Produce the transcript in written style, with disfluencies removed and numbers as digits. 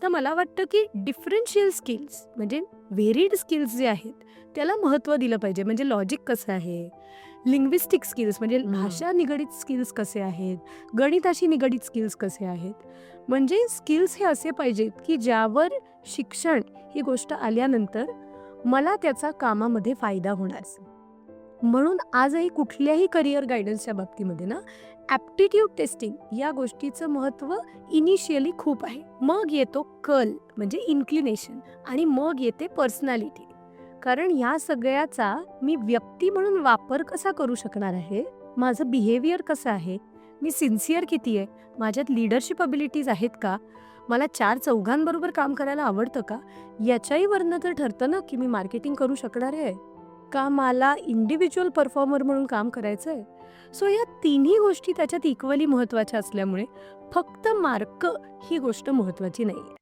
तर मला वाटतं की डिफरन्शियल स्किल्स म्हणजे व्हेरिड स्किल्स जे आहेत त्याला महत्त्व दिलं पाहिजे. म्हणजे लॉजिक कसं आहे, लिंग्विस्टिक स्किल्स म्हणजे हं. भाषा निगडीत स्किल्स कसे आहेत, गणिताशी निगडीत स्किल्स कसे आहेत. म्हणजे स्किल्स हे असे पाहिजेत की ज्यावर शिक्षण ही गोष्ट आल्यानंतर मला त्याचा कामामध्ये फायदा होणार. म्हणून आजही कुठल्याही करिअर गायडन्सच्या बाबतीमध्ये ना ॲप्टिट्यूड टेस्टिंग या गोष्टीचं महत्त्व इनिशियली खूप आहे. मग येतो कल म्हणजे इन्क्लिनेशन आणि मग येते पर्सनॅलिटी. कारण ह्या सगळ्याचा मी व्यक्ती म्हणून वापर कसा करू शकणार आहे, माझं बिहेवियर कसं आहे, मी सिन्सिअर किती आहे, माझ्यात लीडरशिप अबिलिटीज आहेत का, मला चार चौघांबरोबर काम करायला आवडतं का, याच्याही वरनं तर ठरतं ना की मी मार्केटिंग करू शकणार आहे का मला इंडिव्हिज्युअल परफॉर्मर म्हणून काम करायचं आहे. सो या तिन्ही गोष्टी त्याच्यात इक्वली महत्त्वाच्या असल्यामुळे फक्त मार्क ही गोष्ट महत्त्वाची नाही आहे.